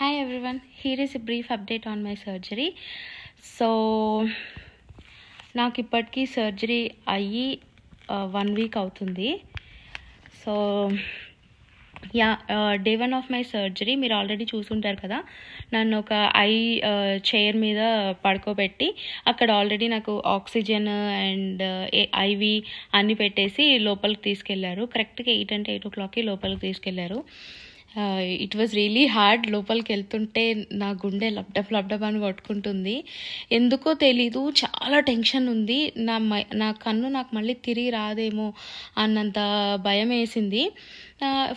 Hi everyone, here is a brief update on my surgery. So నాకు ఇప్పటికీ surgery అయ్యి 1 week అవుతుంది. So day 1 of my surgery మీరు already చూసుంటారు కదా. నన్ను ఒక చైర్ మీద పడుకోబెట్టి అక్కడ ఆల్రెడీ నాకు ఆక్సిజన్ అండ్ ఐవి అన్నీ పెట్టేసి లోపలికి తీసుకెళ్లారు. కరెక్ట్గా 8 అంటే 8 o'clockకి లోపలికి తీసుకెళ్లారు. It was really hard. లోపలికి వెళ్తుంటే నా గుండె లబ్డబ్ అని కొట్టుకుంటుంది. ఎందుకో తెలీదు, చాలా టెన్షన్ ఉంది. నా కన్ను నాకు మళ్ళీ తిరిగి రాదేమో అన్నంత భయం వేసింది.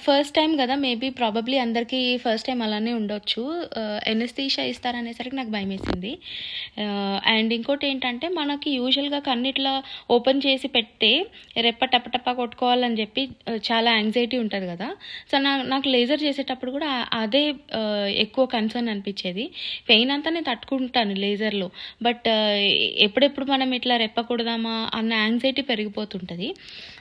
ఫస్ట్ టైం కదా, మేబీ ప్రాబబ్లీ అందరికీ ఫస్ట్ టైం అలానే ఉండొచ్చు. ఎనస్థీషియా ఇస్తారనేసరికి నాకు భయం వేసింది. అండ్ ఇంకోటి ఏంటంటే, మనకి యూజువల్గా కన్నిట్లా ఓపెన్ చేసి పెట్టి రెప్ప టపటప కొట్టుకోవాలని చెప్పి చాలా యాంగ్జైటీ ఉంటుంది కదా. సో నాకు లేజర్ చేసేటప్పుడు కూడా అదే ఎక్కువ కన్సర్న్ అనిపించేది. పెయిన్ అంతా నేను తట్టుకుంటాను లేజర్లో, బట్ ఎప్పుడెప్పుడు మనం ఇట్లా రెప్పకూడదామా అన్న యాంగ్జైటీ పెరిగిపోతుంటుంది.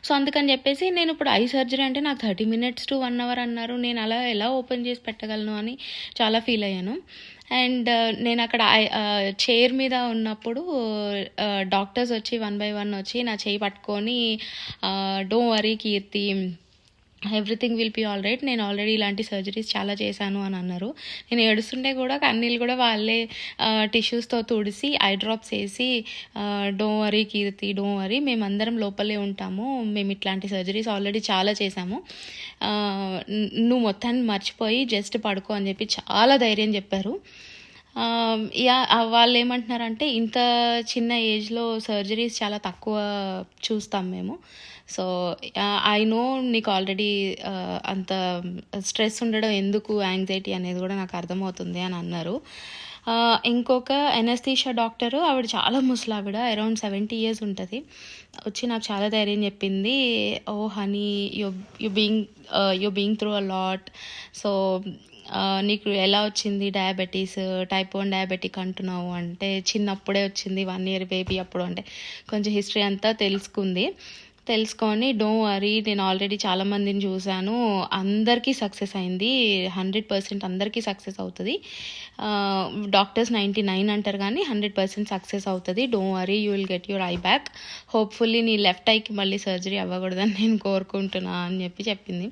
సో అందుకని చెప్పేసి నేను ఇప్పుడు ఐ సర్జరీ అంటే నాకు 30 minutes to 1 hour అన్నారు. నేను అలా ఎలా ఓపెన్ చేసి పెట్టగలను అని చాలా ఫీల్ అయ్యాను. అండ్ నేను అక్కడ చైర్ మీద ఉన్నప్పుడు డాక్టర్స్ వచ్చి 1 by 1 వచ్చి నా చేయి పట్టుకొని don't worry Keerthi, everything will be all right, నేను ఆల్రెడీ ఇలాంటి సర్జరీస్ చాలా చేశాను అని అన్నారు. నేను ఏడుస్తుంటే కూడా కన్నీళ్ళు కూడా వాళ్ళే టిష్యూస్తో తుడిసి ఐ డ్రాప్స్ వేసి don't worry Keerthi, don't worry, మేమందరం లోపలే ఉంటాము, మేము ఇట్లాంటి సర్జరీస్ ఆల్రెడీ చాలా చేశాము, నువ్వు మొత్తాన్ని మర్చిపోయి జస్ట్ పడుకో అని చెప్పి చాలా ధైర్యం చెప్పారు. వాళ్ళు ఏమంటున్నారంటే, ఇంత చిన్న ఏజ్లో సర్జరీస్ చాలా తక్కువ చూస్తాం మేము. సో ఐ నో నీకు ఆల్రెడీ అంత స్ట్రెస్ ఉండడం ఎందుకు, యాంగ్జైటీ అనేది కూడా నాకు అర్థమవుతుంది అని అన్నారు. ఇంకొక ఎనస్థీషియా డాక్టరు, ఆవిడ చాలా ముసలావిడ, అరౌండ్ 70 years ఉంటుంది, వచ్చి నాకు చాలా ధైర్యం చెప్పింది. Oh honey, you being through a lot. So నీకు ఎలా వచ్చింది డయాబెటీస్, టైప్ 1 డయాబెటిక్ అంటున్నావు అంటే, చిన్నప్పుడే వచ్చింది, 1 year బేబీ అప్పుడు, అంటే కొంచెం హిస్టరీ అంతా తెలుసుకొని డోంట్ వరీ, నేను ఆల్రెడీ చాలామందిని చూశాను, అందరికీ సక్సెస్ అయింది, 100% అందరికీ సక్సెస్ అవుతుంది. డాక్టర్స్ 99 అంటారు కానీ 100% సక్సెస్ అవుతుంది. Don't worry, you will get your eye back. Hopefully నీ లెఫ్ట్ ఐకి మళ్ళీ సర్జరీ అవ్వకూడదని నేను కోరుకుంటున్నా అని చెప్పింది.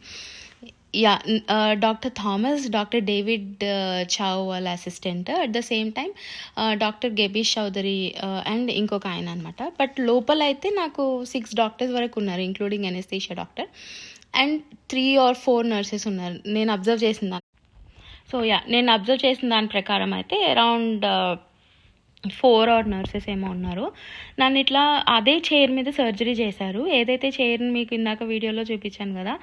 Doctor Thomas, doctor David Chao వాళ్ళ assistant, at the same time doctor గెబీష్ చౌదరి అండ్ ఇంకొక ఆయన అనమాట. బట్ లోపల అయితే నాకు 6 doctors వరకు ఉన్నారు, including anaesthesia doctor, and 3 or 4 nurses ఉన్నారు నేను అబ్జర్వ్ చేసిన దాన్ని. సో నేను అబ్జర్వ్ చేసిన దాని ప్రకారం అయితే అరౌండ్ 4 or nurses ఏమో ఉన్నారు. నన్ను ఇట్లా అదే చైర్ మీద సర్జరీ చేశారు. ఏదైతే చైర్ని మీకు ఇందాక వీడియోలో చూపించాను కదా,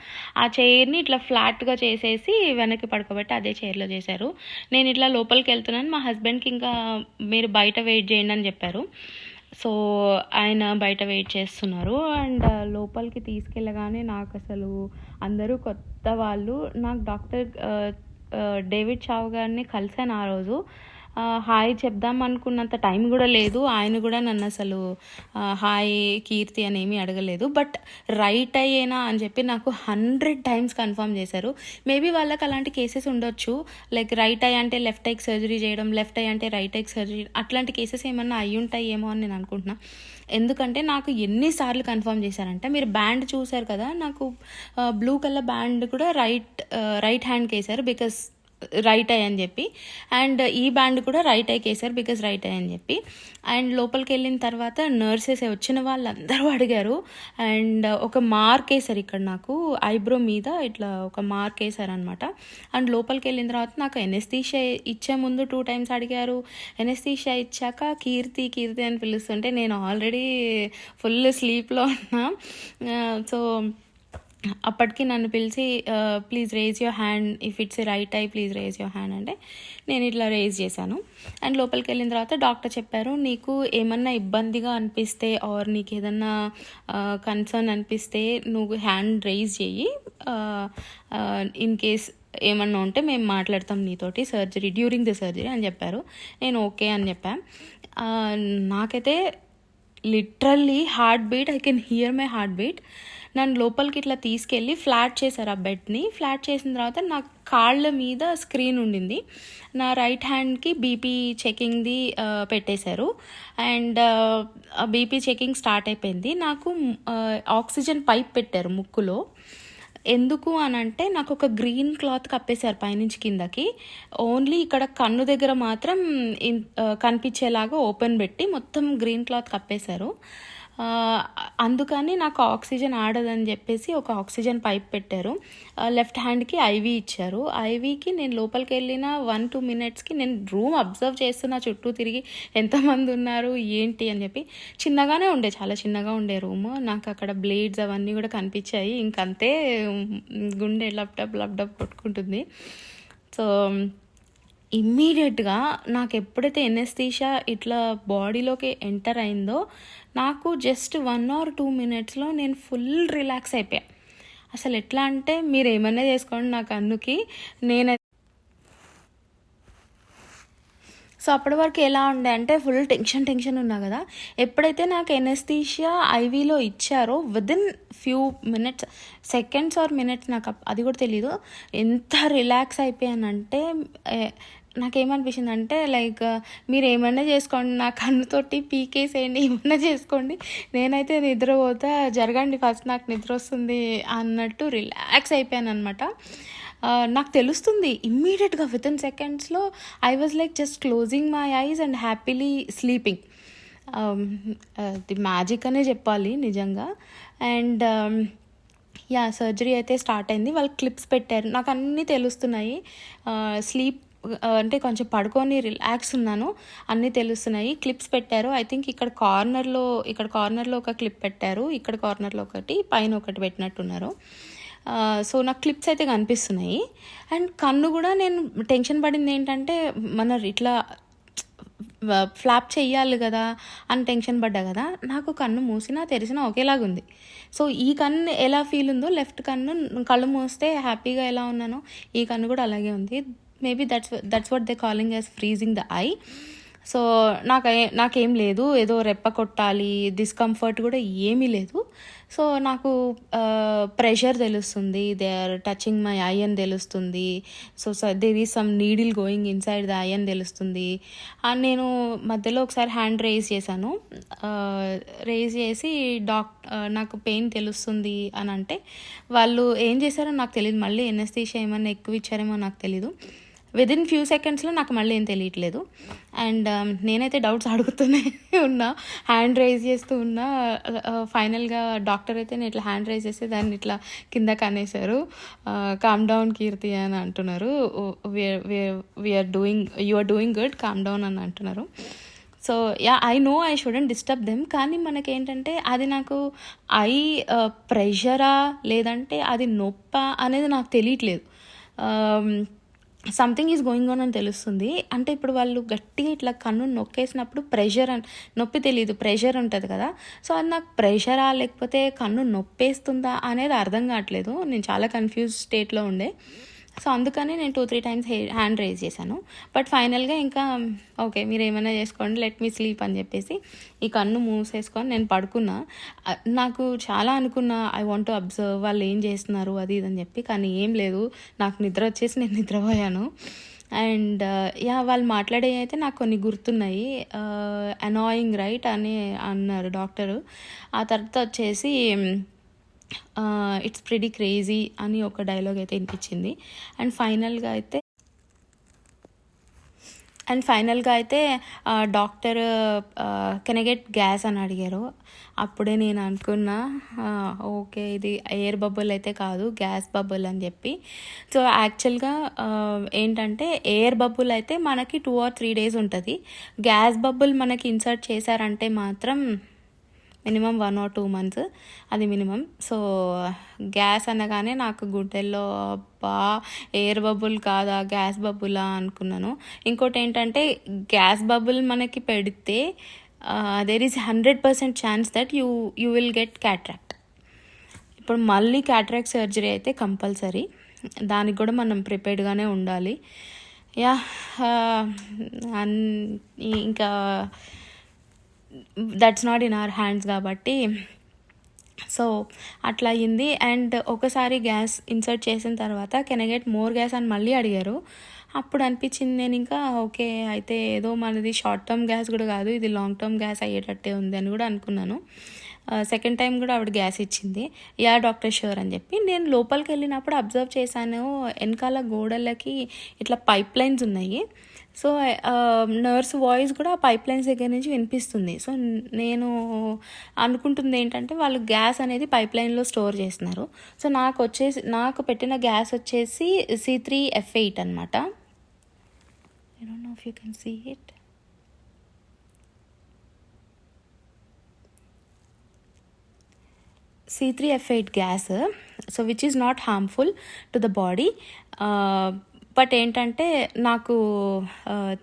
ఆ చైర్ని ఇట్లా ఫ్లాట్గా చేసేసి వెనక్కి పడుకోబెట్టి అదే చైర్లో చేశారు. నేను ఇట్లా లోపలికి వెళ్తున్నాను, మా హస్బెండ్కి ఇంకా మీరు బయట వెయిట్ చేయండి అని చెప్పారు. సో ఆయన బయట వెయిట్ చేస్తున్నారు. అండ్ లోపలికి తీసుకెళ్ళగానే నాకు అసలు అందరూ కొత్త వాళ్ళు. నాకు డాక్టర్ డేవిడ్ చావ్ గారిని కలిసాను ఆ రోజు. హాయ్ చెప్దాం అనుకున్నంత టైం కూడా లేదు. ఆయన కూడా నన్ను అసలు హాయ్ కీర్తి అని ఏమీ అడగలేదు. బట్ రైట్ అయ్యేనా అని చెప్పి నాకు 100 times కన్ఫర్మ్ చేశారు. మేబీ వాళ్ళకి అలాంటి కేసెస్ ఉండొచ్చు, లైక్ రైట్ ఐ అంటే లెఫ్ట్ ఐకి సర్జరీ చేయడం, లెఫ్ట్ ఐ అంటే రైట్ ఐకి సర్జరీ, అట్లాంటి కేసెస్ ఏమన్నా అయ్యి ఉంటాయేమో అని నేను అనుకుంటున్నా. ఎందుకంటే నాకు ఎన్నిసార్లు కన్ఫర్మ్ చేశారంటే, మీరు బ్యాండ్ చూసారు కదా, నాకు బ్లూ కలర్ బ్యాండ్ కూడా రైట్ హ్యాండ్కి వేశారు బికాస్ రైట్ ఐ అని చెప్పి, అండ్ ఈ బ్యాండ్ కూడా రైట్ ఐకి వేశారు బికాజ్ రైట్ ఐ అని చెప్పి. అండ్ లోపలికి వెళ్ళిన తర్వాత నర్సెస్ వచ్చిన వాళ్ళందరూ అడిగారు, అండ్ ఒక మార్క్ వేశారు ఇక్కడ నాకు ఐబ్రో మీద, ఇట్లా ఒక మార్క్ వేశారనమాట. అండ్ లోపలికి వెళ్ళిన తర్వాత నాకు ఎనస్థీషియా ఇచ్చే ముందు 2 times అడిగారు. ఎనస్థీషియా ఇచ్చాక కీర్తి అని పిలుస్తుంటే నేను ఆల్రెడీ ఫుల్ స్లీప్లో ఉన్నా. సో అప్పటికి నన్ను పిలిచి please raise your hand, if it's right eye please raise your hand అంటే నేను ఇట్లా రేజ్ చేశాను. అండ్ లోపలికి వెళ్ళిన తర్వాత డాక్టర్ చెప్పారు, నీకు ఏమన్నా ఇబ్బందిగా అనిపిస్తే ఆర్ నీకు ఏదన్నా కన్సర్న్ అనిపిస్తే నువ్వు హ్యాండ్ రేజ్ చేయి, ఇన్ కేస్ ఏమన్నా ఉంటే మేము మాట్లాడతాం నీతోటి డ్యూరింగ్ ది సర్జరీ అని చెప్పారు. నేను ఓకే అని చెప్పాను. నాకైతే literally heart beat, I can hear my heart beat. నన్ను లోపలికి ఇట్లా తీసుకెళ్ళి ఫ్లాట్ చేశారు ఆ బెడ్ని. ఫ్లాట్ చేసిన తర్వాత నా కాళ్ళ మీద స్క్రీన్ ఉండింది. నా రైట్ హ్యాండ్కి బీపీ చెకింగ్ది పెట్టేశారు. అండ్ బీపీ చెకింగ్ స్టార్ట్ అయిపోయింది. నాకు ఆక్సిజన్ పైప్ పెట్టారు ముక్కులో. ఎందుకు అని అంటే నాకు ఒక గ్రీన్ క్లాత్ కప్పేశారు పైనుంచి కిందకి. ఓన్లీ ఇక్కడ కన్ను దగ్గర మాత్రం కనిపించేలాగా ఓపెన్ పెట్టి మొత్తం గ్రీన్ క్లాత్ కప్పేశారు. అందుకని నాకు ఆక్సిజన్ ఆడదని చెప్పేసి ఒక ఆక్సిజన్ పైప్ పెట్టారు. లెఫ్ట్ హ్యాండ్కి ఐవీ ఇచ్చారు. ఐవీకి నేను లోపలికి వెళ్ళిన 1-2 మినిట్స్కి నేను రూమ్ అబ్జర్వ్ చేస్తున్నా, చుట్టూ తిరిగి ఎంతమంది ఉన్నారు ఏంటి అని చెప్పి. చిన్నగానే ఉండే, చాలా చిన్నగా ఉండే రూమ్. నాకు అక్కడ బ్లేడ్స్ అవన్నీ కూడా కనిపించాయి. ఇంకంతే గుండె లబ్డబ్ కొట్టుకుంటుంది. సో ఇమ్మీడియట్గా నాకు ఎప్పుడైతే ఎనెస్థీషియా ఇట్లా బాడీలోకి ఎంటర్ అయిందో నాకు జస్ట్ 1 or 2 మినిట్స్లో నేను ఫుల్ రిలాక్స్ అయిపోయా. అసలు ఎట్లా అంటే మీరు ఏమన్నా చేసుకోండి నా కన్నుకి, నేనైతే సో అప్పటి వరకు ఎలా ఉండే అంటే ఫుల్ టెన్షన్ ఉన్నా కదా. ఎప్పుడైతే నాకు ఎనెస్థీషియా ఐవీలో ఇచ్చారో within few minutes, seconds are minutes, నాకు అది కూడా తెలీదు, ఎంత రిలాక్స్ అయిపోయానంటే నాకేమనిపించింది అంటే లైక్ మీరు ఏమన్నా చేసుకోండి, నా కన్నుతోటి పీకేసేయండి, ఏమన్నా చేసుకోండి, నేనైతే నిద్రపోతా, జరగండి ఫస్ట్, నాకు నిద్ర వస్తుంది అన్నట్టు రిలాక్స్ అయిపోయాను అనమాట. నాకు తెలుస్తుంది ఇమ్మీడియట్గా వితిన్ సెకండ్స్లో I was like just closing my eyes and happily sleeping. The magic అనే చెప్పాలి నిజంగా. అండ్ సర్జరీ అయితే స్టార్ట్ అయింది. వాళ్ళు క్లిప్స్ పెట్టారు, నాకు అన్నీ తెలుస్తున్నాయి. స్లీప్ అంటే కొంచెం పడుకొని రిలాక్స్ ఉన్నాను, అన్నీ తెలుస్తున్నాయి. క్లిప్స్ పెట్టారు. ఐ థింక్ ఇక్కడ కార్నర్లో ఒక క్లిప్ పెట్టారు, ఇక్కడ కార్నర్లో ఒకటి, పైన ఒకటి పెట్టినట్టున్నారు. సో నాకు క్లిప్స్ అయితే కనిపిస్తున్నాయి. అండ్ కన్ను కూడా నేను టెన్షన్ పడింది ఏంటంటే మన ఇట్లా ఫ్లాప్ చెయ్యాలి కదా అని టెన్షన్ పడ్డా కదా. నాకు కన్ను మూసినా తెరిచినా ఒకేలాగుంది. సో ఈ కన్ను ఎలా ఫీల్ ఉందో, లెఫ్ట్ కళ్ళు మూస్తే హ్యాపీగా ఎలా ఉన్నానో ఈ కన్ను కూడా అలాగే ఉంది. Maybe that's what they calling as freezing the I. So నాకేం లేదు, ఏదో రెప్ప కొట్టాలి, డిస్కంఫర్ట్ కూడా ఏమీ లేదు. సో నాకు ప్రెషర్ తెలుస్తుంది, they are touching my eye అని తెలుస్తుంది. So there is some needle going inside the eye అని తెలుస్తుంది. నేను మధ్యలో ఒకసారి హ్యాండ్ రేజ్ చేశాను. రేజ్ చేసి నాకు పెయిన్ తెలుస్తుంది అని అంటే వాళ్ళు ఏం చేశారో నాకు తెలియదు. మళ్ళీ ఎనెస్థీషియా ఏమన్నా ఎక్కువ ఇచ్చారేమో నాకు తెలీదు. విదిన్ ఫ్యూ సెకండ్స్లో నాకు మళ్ళీ ఏం తెలియట్లేదు. అండ్ నేనైతే డౌట్స్ అడుగుతూనే ఉన్నా, హ్యాండ్ రైజ్ చేస్తూ ఉన్నా. ఫైనల్గా డాక్టర్ అయితే నేను ఇట్లా హ్యాండ్ రైజ్ చేస్తే దాన్ని ఇట్లా కింద కనేశారు. కామ్ డౌన్ కీర్తి అని అంటున్నారు, you are doing good, calm down అని అంటున్నారు. So I know I shouldn't disturb them. కానీ మనకేంటంటే అది నాకు ప్రెషరా లేదంటే అది నొప్ప అనేది నాకు తెలియట్లేదు. సంథింగ్ ఈజ్ గోయింగ్ ఆన్ అని తెలుస్తుంది. అంటే ఇప్పుడు వాళ్ళు గట్టిగా ఇట్లా కన్ను నొక్కేసినప్పుడు నొప్పి తెలియదు, ప్రెషర్ ఉంటుంది కదా. సో అది నాకు ప్రెషరా లేకపోతే కన్ను నొప్పేస్తుందా అనేది అర్థం కావట్లేదు. నేను చాలా కన్ఫ్యూజ్ స్టేట్లో ఉండే. సో అందుకని నేను 2-3 టైమ్స్ హ్యాండ్ రైజ్ చేశాను. బట్ ఫైనల్గా ఇంకా ఓకే మీరు ఏమైనా చేసుకోండి, లెట్ మీ స్లీప్ అని చెప్పేసి ఈ కన్ను మూసేసుకొని నేను పడుకున్నా. నాకు చాలా అనుకున్నా ఐ వాంట్ టు అబ్జర్వ్ వాళ్ళు ఏం చేస్తున్నారు అది ఇది అని చెప్పి, కానీ ఏం లేదు, నాకు నిద్ర వచ్చేసి నేను నిద్రపోయాను. అండ్ వాళ్ళు మాట్లాడే అయితే నాకు కొన్ని గుర్తున్నాయి. అనాయింగ్ రైట్ అని అన్నారు డాక్టరు. ఆ తర్వాత వచ్చేసి ఇట్స్ ప్రిటీ క్రేజీ అని ఒక డైలాగ్ అయితే వినిపించింది. అండ్ ఫైనల్గా అయితే doctor can I get gas అని అడిగారు. అప్పుడే నేను అనుకున్నా ఓకే ఇది ఎయిర్ బబుల్ అయితే కాదు, గ్యాస్ బబుల్ అని చెప్పి. సో యాక్చువల్గా ఏంటంటే ఎయిర్ బబుల్ అయితే మనకి 2 or 3 days ఉంటుంది. గ్యాస్ బబుల్ మనకి ఇన్సర్ట్ చేశారంటే మాత్రం మినిమం 1 or 2 months, అది మినిమం. సో గ్యాస్ అనగానే నాకు గుండెల్లో ఎయిర్ బబుల్ కాదా గ్యాస్ బబులా అనుకున్నాను. ఇంకోటి ఏంటంటే గ్యాస్ బబుల్ మనకి పెడితే there is 100% chance that you will get cataract. ఇప్పుడు మళ్ళీ క్యాట్రాక్ట్ సర్జరీ అయితే కంపల్సరీ, దానికి కూడా మనం ప్రిపేర్డ్గానే ఉండాలి. ఇంకా that's not in our hands కాబట్టి సో అట్లా అయ్యింది. అండ్ ఒకసారి గ్యాస్ ఇన్సర్ట్ చేసిన తర్వాత can I get more gas అని మళ్ళీ అడిగారు. అప్పుడు అనిపించింది నేను ఇంకా ఓకే అయితే ఏదో మనది షార్ట్ టర్మ్ గ్యాస్ కూడా కాదు, ఇది లాంగ్ టర్మ్ గ్యాస్ అయ్యేటట్టే ఉంది అని కూడా అనుకున్నాను. సెకండ్ టైం కూడా ఆవిడ గ్యాస్ ఇచ్చింది. యా డాక్టర్ షూర్ అని చెప్పి నేను లోపలికి వెళ్ళినప్పుడు అబ్జర్వ్ చేశాను, వెనకాల గోడలకి ఇట్లా పైప్ లైన్స్ ఉన్నాయి. సో నర్స్ వాయిస్ కూడా పైప్ లైన్స్ దగ్గర నుంచి వినిపిస్తుంది. సో నేను అనుకుంటుంది ఏంటంటే వాళ్ళు గ్యాస్ అనేది పైప్ లైన్లో స్టోర్ చేస్తున్నారు. సో నాకు పెట్టిన గ్యాస్ వచ్చేసి C3F8 అనమాట. I don't know if you can see it. C3F8 gas, so which is not harmful to the body. But ఏంటంటే నాకు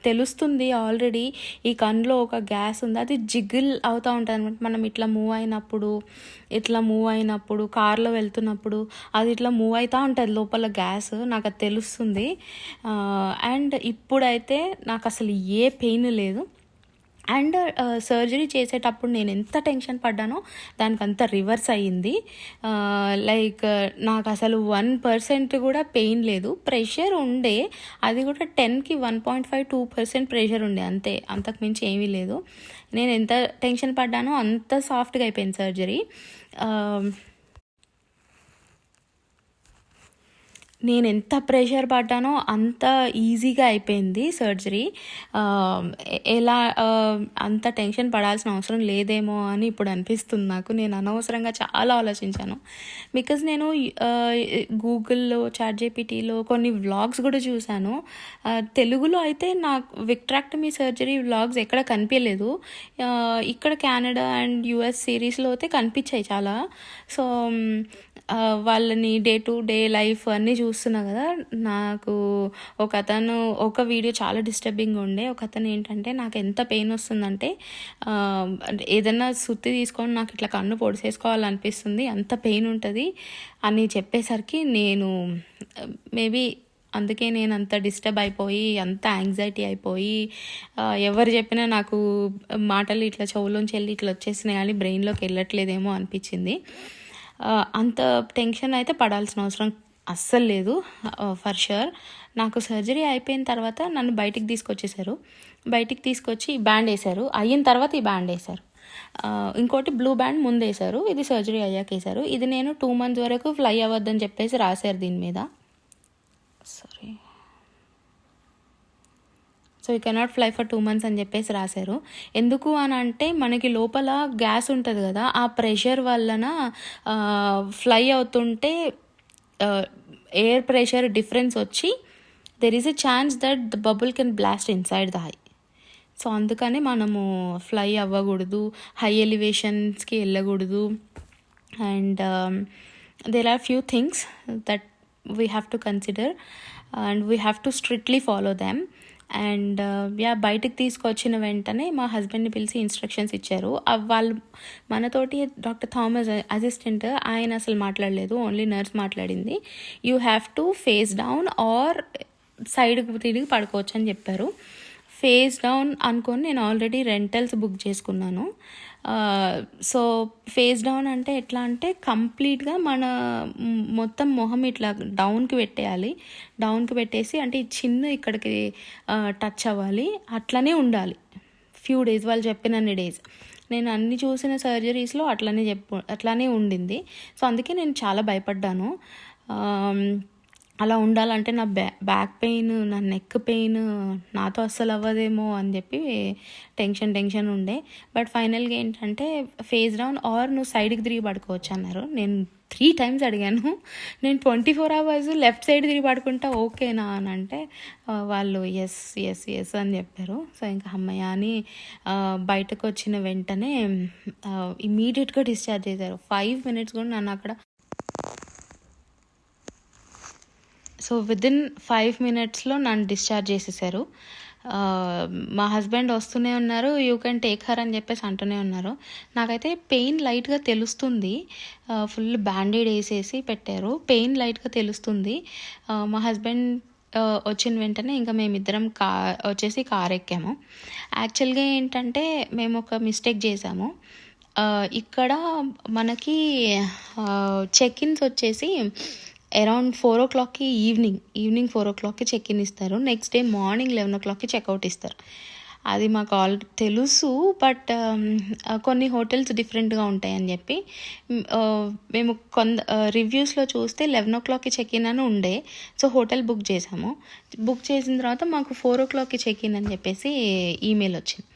తెలుస్తుంది ఆల్రెడీ ఈ కన్నులో ఒక గ్యాస్ ఉంది, అది జిగిల్ అవుతూ ఉంటుంది అనమాట. మనం ఇట్లా మూవ్ అయినప్పుడు కార్లో వెళ్తున్నప్పుడు అది ఇట్లా మూవ్ అవుతూ ఉంటుంది లోపల గ్యాస్, నాకు అది తెలుస్తుంది. అండ్ ఇప్పుడైతే నాకు అసలు ఏ పెయిన్ లేదు. అండ్ సర్జరీ చేసేటప్పుడు నేను ఎంత టెన్షన్ పడ్డానో దానికి అంత రివర్స్ అయ్యింది. లైక్ నాకు అసలు 1% కూడా పెయిన్ లేదు. ప్రెషర్ ఉండే, అది కూడా 10కి 1.5-2% ప్రెషర్ ఉండే, అంతే, అంతకుమించి ఏమీ లేదు. నేను ఎంత టెన్షన్ పడ్డానో అంత సాఫ్ట్గా అయిపోయింది సర్జరీ. నేను ఎంత ప్రెషర్ పడ్డానో అంత ఈజీగా అయిపోయింది సర్జరీ. ఎలా అంత టెన్షన్ పడాల్సిన అవసరం లేదేమో అని ఇప్పుడు అనిపిస్తుంది నాకు. నేను అనవసరంగా చాలా ఆలోచించాను. బికాజ్ నేను గూగుల్లో, చాట్‌జీపీటీలో కొన్ని వ్లాగ్స్ కూడా చూశాను. తెలుగులో అయితే నాకు విట్రాక్టమీ సర్జరీ వ్లాగ్స్ ఎక్కడ కనిపించలేదు. ఇక్కడ కెనడా అండ్ US సిరీస్లో అయితే కనిపించాయి చాలా. సో వాళ్ళని డే టు డే లైఫ్ అన్నీ చూస్తున్నా కదా. నాకు ఒక వీడియో చాలా డిస్టర్బింగ్ ఉండే. ఒకతను ఏంటంటే నాకు ఎంత పెయిన్ వస్తుందంటే ఏదన్నా సుత్తి తీసుకొని నాకు ఇట్లా కన్ను పొడిసేసుకోవాలనిపిస్తుంది, అంత పెయిన్ ఉంటుంది అని చెప్పేసరికి నేను మేబీ అందుకే నేను అంత డిస్టర్బ్ అయిపోయి, అంత యాంగ్జైటీ అయిపోయి, ఎవరు చెప్పినా నాకు మాటలు ఇట్లా చెవులోంచి వెళ్ళి ఇట్లా వచ్చేసినాయి కానీ బ్రెయిన్లోకి వెళ్ళట్లేదేమో అనిపించింది. అంత టెన్షన్ అయితే పడాల్సిన అవసరం అస్సలు లేదు ఫర్ షూర్. నాకు సర్జరీ అయిపోయిన తర్వాత నన్ను బయటికి తీసుకొచ్చేసారు. బయటికి తీసుకొచ్చి ఈ బ్యాండ్ వేశారు. అయిన తర్వాత ఈ బ్యాండ్ వేశారు. ఇంకోటి బ్లూ బ్యాండ్ ముందు వేశారు, ఇది సర్జరీ అయ్యాక వేశారు. ఇది నేను 2 months వరకు ఫ్లై అవ్వద్దని చెప్పేసి రాశారు దీని మీద. Sorry, so you cannot fly for 2 months అని చెప్పేసి రాశారు. ఎందుకు అని అంటే మనకి లోపల గ్యాస్ ఉంటుంది కదా, ఆ ప్రెషర్ వలన ఫ్లై అవుతుంటే ఎయిర్ ప్రెషర్ డిఫరెన్స్ వచ్చి there is a chance that the bubble can blast inside the eye. So అందుకని మనము ఫ్లై అవ్వకూడదు, హై ఎలివేషన్స్కి వెళ్ళకూడదు. And there are few things that we have to consider and we have to strictly follow them. And బయటికి తీసుకొచ్చిన వెంటనే మా హస్బెండ్ని పిలిచి ఇన్స్ట్రక్షన్స్ ఇచ్చారు. వాళ్ళు మనతోటి డాక్టర్ థామస్ అసిస్టెంట్, ఆయన అసలు మాట్లాడలేదు, ఓన్లీ నర్స్ మాట్లాడింది. You have to face down are సైడ్కి తిరిగి పడుకోవచ్చు అని చెప్పారు. ఫేస్ డౌన్ అనుకొని నేను ఆల్రెడీ రెంటల్స్ బుక్ చేసుకున్నాను. సో ఫేస్ డౌన్ అంటే ఎట్లా అంటే కంప్లీట్గా మన మొత్తం మొహం ఇట్లా డౌన్కి పెట్టేయాలి. డౌన్కి పెట్టేసి అంటే ఈ చిన్న ఇక్కడికి టచ్ అవ్వాలి, అట్లనే ఉండాలి ఫ్యూ డేస్, వాళ్ళు చెప్పినన్ని డేస్. నేను అన్ని చూసిన సర్జరీస్లో అట్లానే ఉండింది. సో అందుకే నేను చాలా భయపడ్డాను. అలా ఉండాలంటే నా బ్యాక్ పెయిన్, నా నెక్ పెయిన్ నాతో అస్సలు అవ్వదేమో అని చెప్పి టెన్షన్ ఉండే. బట్ ఫైనల్గా ఏంటంటే ఫేస్ డౌన్ ఆర్ నువ్వు సైడ్కి తిరిగి పడుకోవచ్చు అన్నారు. నేను 3 times అడిగాను, నేను 24 hours లెఫ్ట్ సైడ్ తిరిగి పడుకుంటా ఓకేనా అని అంటే వాళ్ళు ఎస్ అని చెప్పారు. సో ఇంకా అమ్మయ్య అని బయటకు వచ్చిన వెంటనే ఇమీడియట్గా డిశ్చార్జ్ చేశారు. 5 minutes కూడా నన్ను అక్కడ, సో విదిన్ 5 minutesలో నన్ను డిశ్చార్జ్ చేసేసారు. మా హస్బెండ్ వస్తూనే ఉన్నారు, యూ కెన్ టేక్ హర్ అని చెప్పేసి అంటూనే ఉన్నారు. నాకైతే పెయిన్ లైట్గా తెలుస్తుంది. ఫుల్ బ్యాండేడ్ వేసేసి పెట్టారు, పెయిన్ లైట్గా తెలుస్తుంది. మా హస్బెండ్ వచ్చిన వెంటనే ఇంకా మేమిద్దరం కార్ ఎక్కాము. యాక్చువల్గా ఏంటంటే మేము ఒక మిస్టేక్ చేసాము. ఇక్కడ మనకి చెక్-ఇన్స్ వచ్చేసి అరౌండ్ 4:00కి ఈవినింగ్ 4:00కి చెక్-ఇన్ ఇస్తారు. నెక్స్ట్ డే మార్నింగ్ 11:00కి చెక్‌ఔట్ ఇస్తారు. అది మాకు తెలుసు. బట్ కొన్ని హోటల్స్ డిఫరెంట్‌గా ఉంటాయని చెప్పి మేము రివ్యూస్‌లో చూస్తే 11:00కి చెక్-ఇన్ అని ఉండే. సో, హోటల్ బుక్ చేసాము. బుక్ చేసిన తర్వాత మాకు 4:00కి చెక్-ఇన్ అని చెప్పేసి ఈమెయిల్ వచ్చింది.